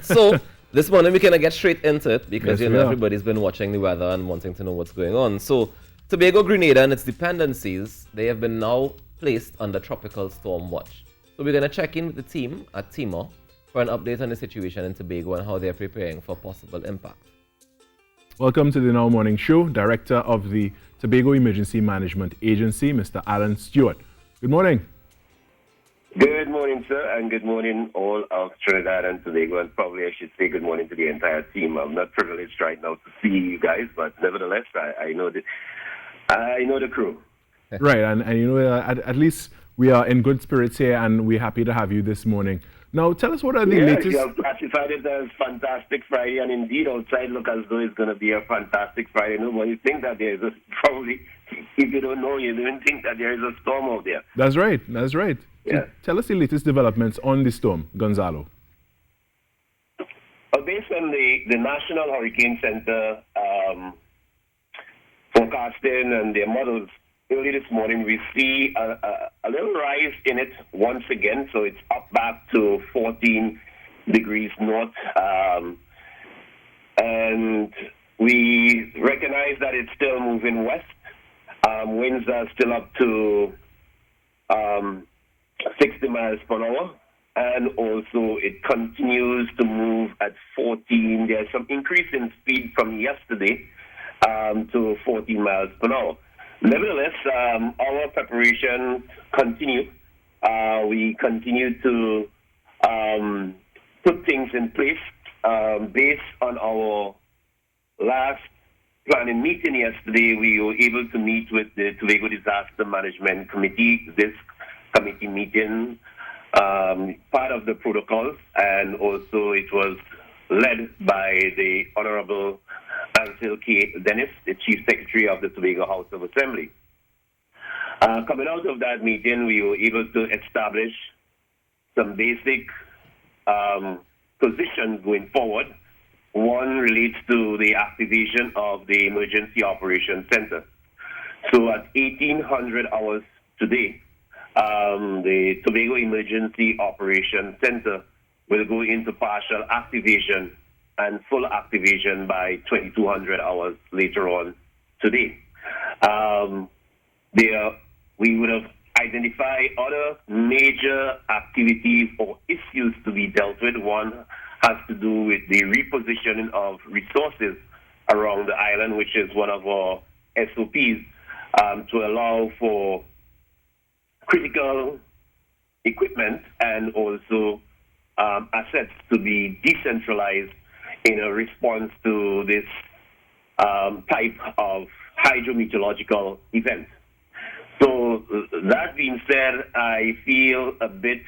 So this morning we can get straight into it because Yes, we are. everybody's been watching the weather and wanting to know what's going on. So Tobago, Grenada, and its dependencies, they have been now placed under tropical storm watch. So we're going to check in with the team at TEMA for an update on the situation in Tobago and how they're preparing for possible impact. Welcome to the Now Morning Show. Director of the Tobago Emergency Management Agency, Mr. Alan Stewart. Good morning. Good morning, sir, and good morning all of Trinidad and Tobago, and probably I should say good morning to the entire team. I'm not privileged right now to see you guys, but nevertheless, I know the crew. Right, and you know, at least we are in good spirits here, and we're happy to have you this morning. Now, tell us what are the latest... You have classified it as Fantastic Friday, and indeed, outside look as though it's going to be a fantastic Friday. Nobody think that there is probably, if you don't know, you don't think that there is a storm out there. That's right, that's right. Yeah. Tell us the latest developments on the storm, Gonzalo. Based on the National Hurricane Center forecasting and their models, early this morning we see a little rise in it once again. So it's up back to 14 degrees north. And we recognize that it's still moving west. Winds are still up to 60 miles per hour, and also it continues to move at 14. There's some increase in speed from yesterday to 14 miles per hour. Nevertheless, our preparation continue. We continue to put things in place based on our last planning meeting yesterday. We were able to meet with the Tobago Disaster Management Committee. This committee meeting, part of the protocols, and also it was led by the Honorable Ansel K. Dennis, the Chief Secretary of the Tobago House of Assembly. Coming out of that meeting, we were able to establish some basic positions going forward. One relates to the activation of the Emergency Operations Center. So at 1800 hours today, the Tobago Emergency Operations Center will go into partial activation and full activation by 2200 hours later on today. We would have identified other major activities or issues to be dealt with. One has to do with the repositioning of resources around the island, which is one of our SOPs, to allow for critical equipment and also assets to be decentralized in a response to this type of hydrometeorological event. So that being said, I feel a bit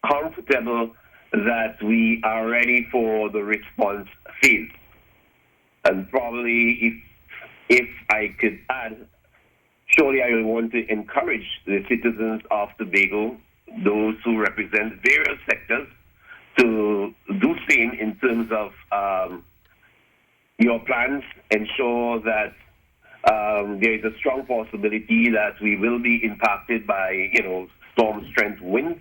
comfortable that we are ready for the response phase. And probably if I could add, surely I will want to encourage the citizens of Tobago, those who represent various sectors, to do same in terms of your plans. Ensure that there is a strong possibility that we will be impacted by, storm strength winds.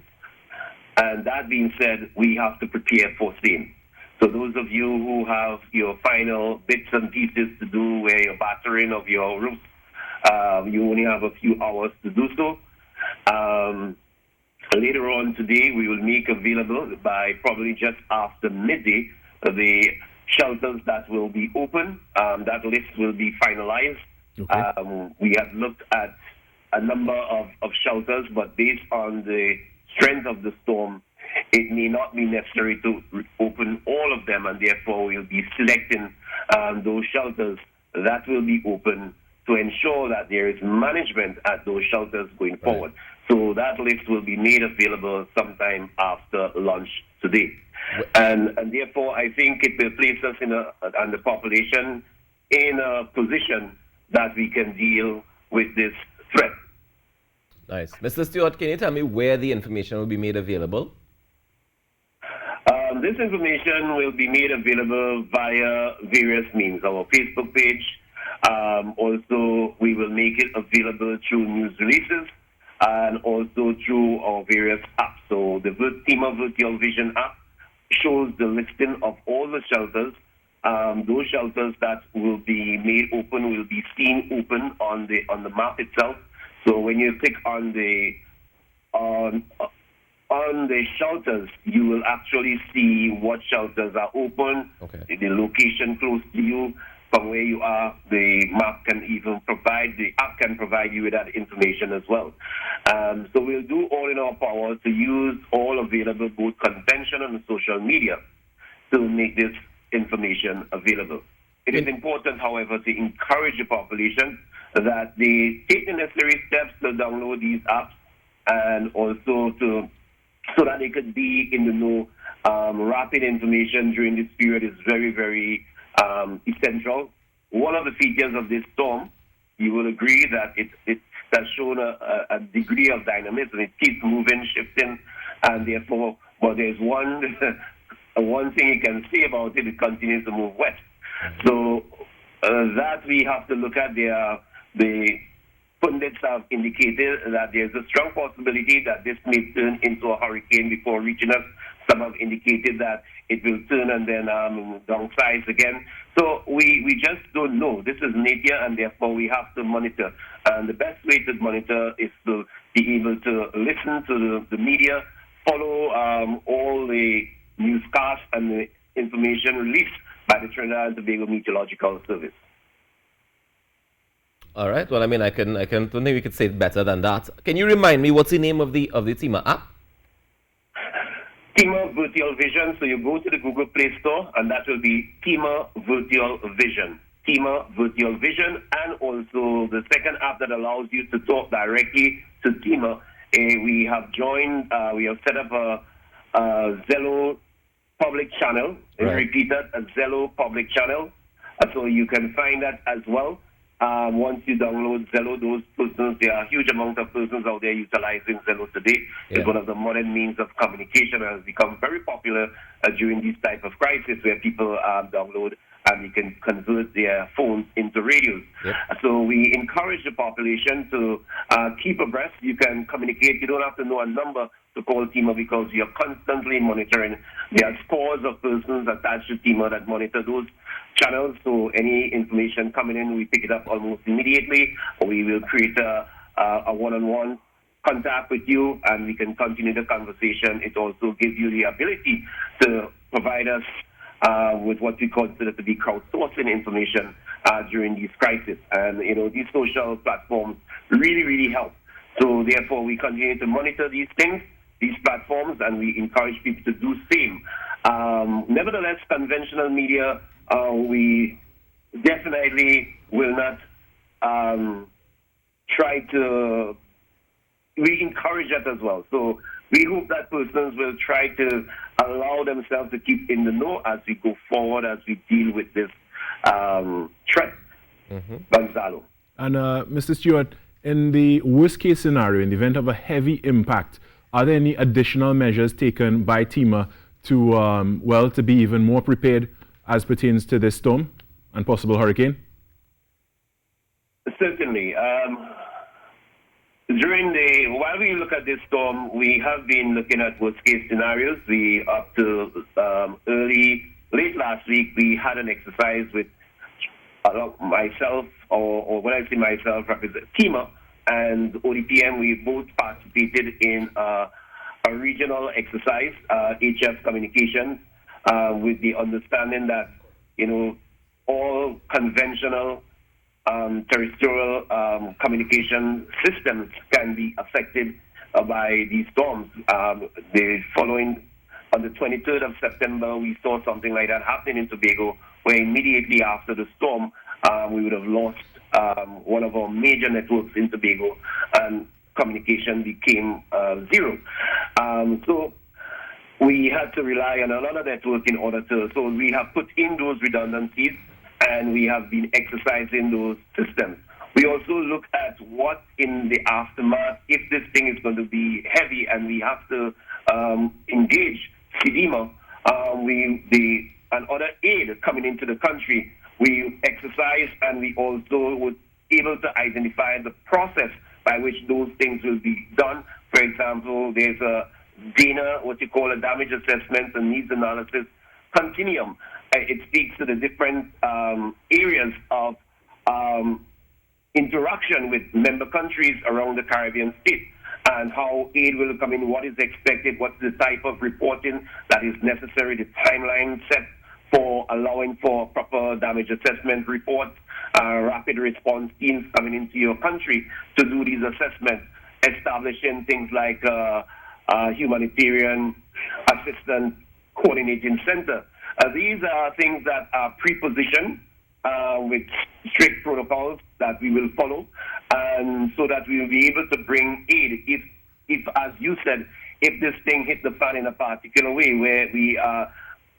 And that being said, we have to prepare for same. So those of you who have your final bits and pieces to do where you're battering of your roof, you only have a few hours to do so. Later on today, we will make available by probably just after midday the shelters that will be open. That list will be finalized. Okay. We have looked at a number of shelters, but based on the strength of the storm, it may not be necessary to open all of them, and therefore we'll be selecting those shelters that will be open to ensure that there is management at those shelters going forward. So that list will be made available sometime after lunch today. And therefore, I think it will place us and the population in a position that we can deal with this threat. Nice. Mr. Stewart, can you tell me where the information will be made available? This information will be made available via various means. Our Facebook page. Also, we will make it available through news releases and also through our various apps. So the TEMA Virtual Vision app shows the listing of all the shelters. Those shelters that will be made open will be seen open on the map itself. So when you click on the shelters, you will actually see what shelters are open, the location close to you. From where you are, the app can provide you with that information as well. So we'll do all in our power to use all available, both conventional and social media, to make this information available. It is important, however, to encourage the population that they take the necessary steps to download these apps, and also so that they could be in the know. Rapid information during this period is very, very essential. One of the features of this storm, you will agree that it has shown a degree of dynamism. It keeps moving, shifting, and therefore, but there's one thing you can say about it: it continues to move west. So that we have to look at. The pundits have indicated that there's a strong possibility that this may turn into a hurricane before reaching us. Some have indicated that it will turn and then downsize again. So we just don't know. This is nature, and therefore we have to monitor. And the best way to monitor is to be able to listen to the media, follow all the newscasts and the information released by the Trinidad and Tobago Meteorological Service. All right. Well, I mean, I don't think we could say it better than that. Can you remind me what's the name of the TEMA app? TEMA Virtual Vision. So you go to the Google Play Store, and that will be TEMA Virtual Vision. TEMA Virtual Vision, and also the second app that allows you to talk directly to TEMA. We have set up a Zello public channel. Right. Repeat that, a Zello public channel. So you can find that as well. Once you download Zello, those persons, there are a huge amount of persons out there utilizing Zello today. Yeah. It's one of the modern means of communication and has become very popular during these type of crisis, where people download and you can convert their phones into radios. Yep. So we encourage the population to keep abreast. You can communicate. You don't have to know a number to call TEMA, because you're constantly monitoring. There are scores of persons attached to TEMA that monitor those channels. So any information coming in, we pick it up almost immediately. We will create a one-on-one contact with you, and we can continue the conversation. It also gives you the ability to provide us with what we consider to be crowdsourcing information during these crises. And, these social platforms really, really help. So, therefore, we continue to monitor these things, these platforms, and we encourage people to do the same. Nevertheless, conventional media, we definitely will not we encourage that as well. So we hope that persons will try to allow themselves to keep in the know as we go forward, as we deal with this threat. Gonzalo. And Mr. Stewart, in the worst case scenario, in the event of a heavy impact, are there any additional measures taken by TEMA to, to be even more prepared as pertains to this storm and possible hurricane? Certainly. While we look at this storm, we have been looking at worst case scenarios. Up to late last week, we had an exercise with myself, or when I say myself, represent TEMA and ODPM. We both participated in a regional exercise, HF Communications, with the understanding that, all conventional terrestrial communication systems can be affected by these storms. On the 23rd of September, we saw something like that happening in Tobago, where immediately after the storm, we would have lost one of our major networks in Tobago, and communication became zero. So we had to rely on another network in order to, so we have put in those redundancies, and we have been exercising those systems. We also look at what in the aftermath, if this thing is going to be heavy and we have to engage CDMA, and other aid coming into the country, we exercise, and we also were able to identify the process by which those things will be done. For example, there's DANA, what you call a damage assessment and needs analysis continuum. It speaks to the different areas of interaction with member countries around the Caribbean state and how aid will come in, what is expected, what's the type of reporting that is necessary, the timeline set for allowing for proper damage assessment reports, rapid response teams coming into your country to do these assessments, establishing things like humanitarian assistance coordinating center. These are things that are pre-positioned with strict protocols that we will follow, and so that we will be able to bring aid if, as you said, if this thing hit the fan in a particular way where we are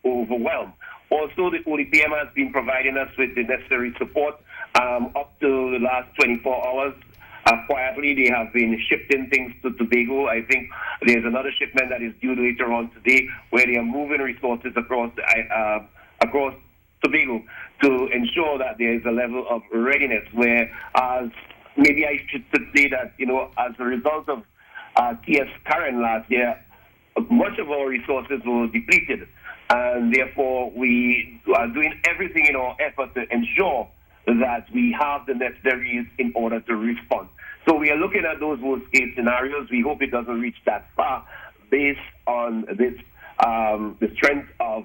overwhelmed. Also, the TEMA has been providing us with the necessary support up to the last 24 hours. Quietly, they have been shifting things to Tobago. I think there's another shipment that is due later on today where they are moving resources across Tobago to ensure that there is a level of readiness where, maybe I should say that, as a result of TS Karen last year, much of our resources were depleted. And therefore, we are doing everything in our effort to ensure that we have the necessaries in order to respond. So we are looking at those worst-case scenarios. We hope it doesn't reach that far based on this, the strength of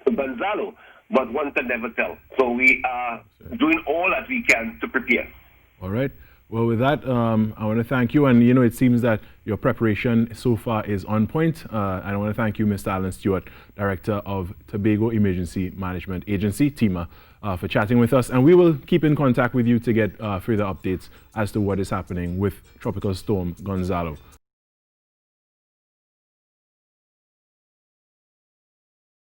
Gonzalo, but one can never tell. So we are doing all that we can to prepare. All right. Well, with that, I want to thank you. And, it seems that your preparation so far is on point. And I want to thank you, Mr. Alan Stewart, Director of Tobago Emergency Management Agency, TEMA, for chatting with us. And we will keep in contact with you to get further updates as to what is happening with Tropical Storm Gonzalo.